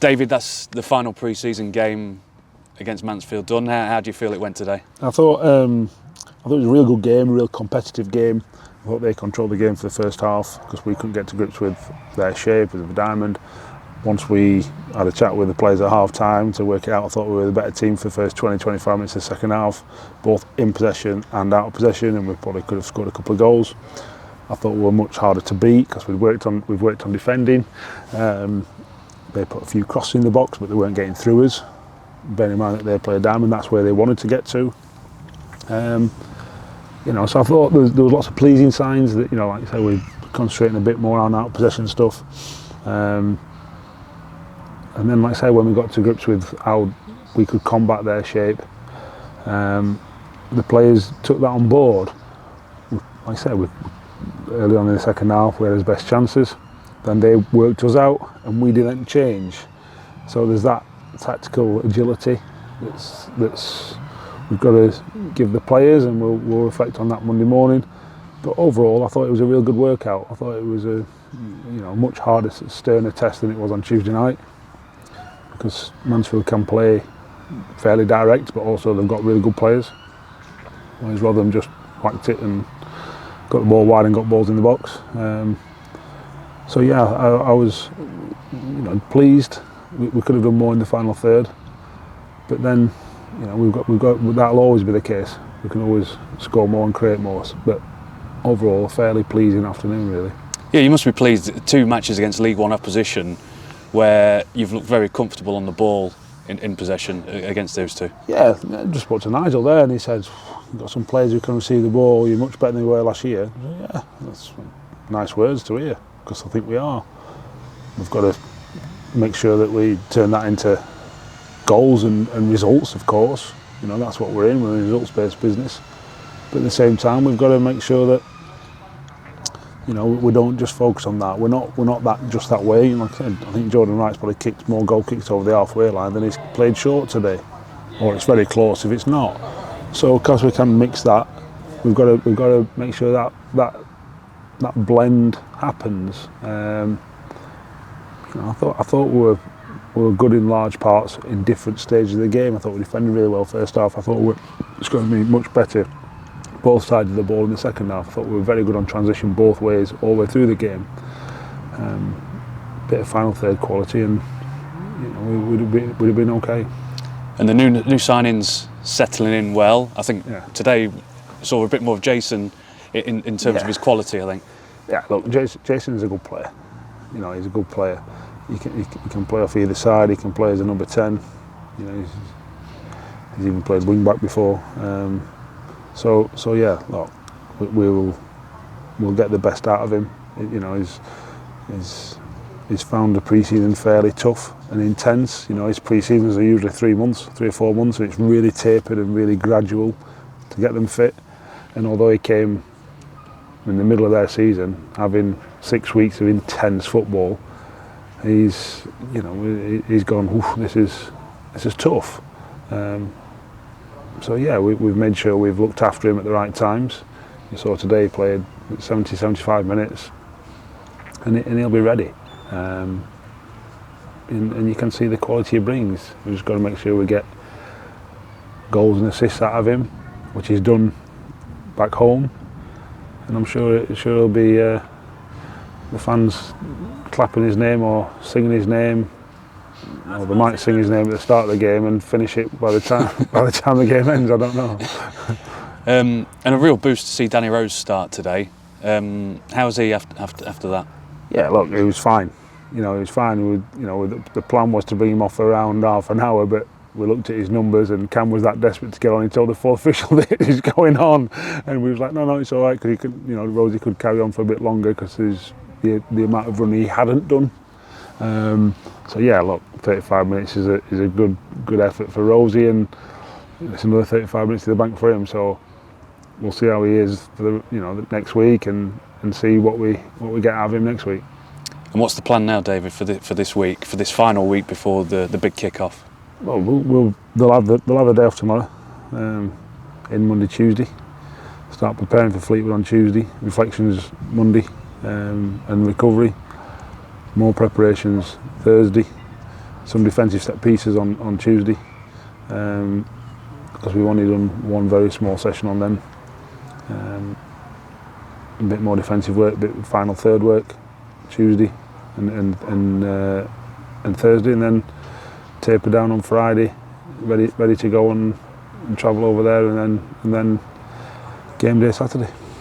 David, that's the final pre-season game against Mansfield done. How do you feel it went today? I thought it was a real good game, a real competitive game. I thought they controlled the game for the first half because we couldn't get to grips with their shape as a diamond. Once we had a chat with the players at half time to work it out, I thought we were the better team for the first 20-25 minutes of the second half, both in possession and out of possession, and we probably could have scored a couple of goals. I thought we were much harder to beat because we've worked on defending. They put a few crosses in the box, but they weren't getting through us. Bearing in mind that they play a diamond, that's where they wanted to get to. So I thought there was lots of pleasing signs that, like you say, we're concentrating a bit more on out possession stuff. And then, like I say, when we got to grips with how we could combat their shape, the players took that on board. Like I say, early on in the second half, we had his best chances. Then they worked us out, and we didn't change. So there's that tactical agility that's we've got to give the players, and we'll reflect on that Monday morning. But overall, I thought it was a real good workout. I thought it was a much harder, sterner test than it was on Tuesday night, because Mansfield can play fairly direct, but also they've got really good players. Whereas Rotherham just whacked it and got the ball wide and got balls in the box. So yeah, I was pleased. We could have done more in the final third, but then we've got that'll always be the case. We can always score more and create more. But overall, a fairly pleasing afternoon, really. Yeah, you must be pleased. 2 matches against League One opposition, where you've looked very comfortable on the ball in possession against those two. Yeah, just spoke to Nigel there, and he said, "You've got some players who can receive the ball. You're much better than you were last year." Yeah, that's nice words to hear, because I think we are. We've got to make sure that we turn that into goals and results, of course. That's what we're in. We're a results-based business. But at the same time, we've got to make sure that we don't just focus on that. We're not that way. Like I said, I think Jordan Wright's probably kicked more goal kicks over the halfway line than he's played short today, or it's very close if it's not. So, of course, we can mix that. We've got to make sure that blend happens. I thought we were good in large parts in different stages of the game. I thought we defended really well first half. I thought it's going to be much better both sides of the ball in the second half. I thought we were very good on transition both ways all the way through the game. Bit of final third quality, and we'd have been okay. And the new signings settling in well. I think today saw a bit more of Jason in terms of his quality, I think. Yeah, look, Jason's a good player. He's a good player. He can play off either side. He can play as a number 10. He's even played wing back before. So yeah, look, we'll get the best out of him. He's found the pre-season fairly tough and intense. His pre-seasons are usually 3 or 4 months, and it's really tapered and really gradual to get them fit. And although he came in the middle of their season, having 6 weeks of intense football, he's gone, oof, this is tough. So yeah, we've made sure we've looked after him at the right times. You saw today he played 70-75 minutes, and he'll be ready. And you can see the quality he brings. We've just got to make sure we get goals and assists out of him, which he's done back home. And I'm sure it'll be the fans clapping his name or singing his name. Or they might sing his name at the start of the game and finish it by the time the game ends. I don't know. And a real boost to see Danny Rose start today. How's he after that? Yeah, look, he was fine. He was fine. The plan was to bring him off around half an hour, but we looked at his numbers, and Cam was that desperate to get on. He told the full official that he's going on, and we was like, no, it's all right, because he could, Rosie could carry on for a bit longer because there's the amount of running he hadn't done. So yeah, look, 35 minutes is a good effort for Rosie, and it's another 35 minutes to the bank for him. So we'll see how he is for the next week, and see what we get out of him next week. And what's the plan now, David, for this week, for this final week before the big kick-off? Well, they'll have the day off tomorrow, in Monday, Tuesday. Start preparing for Fleetwood on Tuesday. Reflections Monday, and recovery. More preparations Thursday. some defensive set pieces on Tuesday, because we've only done one very small session on them. A bit more defensive work, a bit final third work Tuesday and Thursday, and then taper down on Friday, ready to go and travel over there, and then game day Saturday.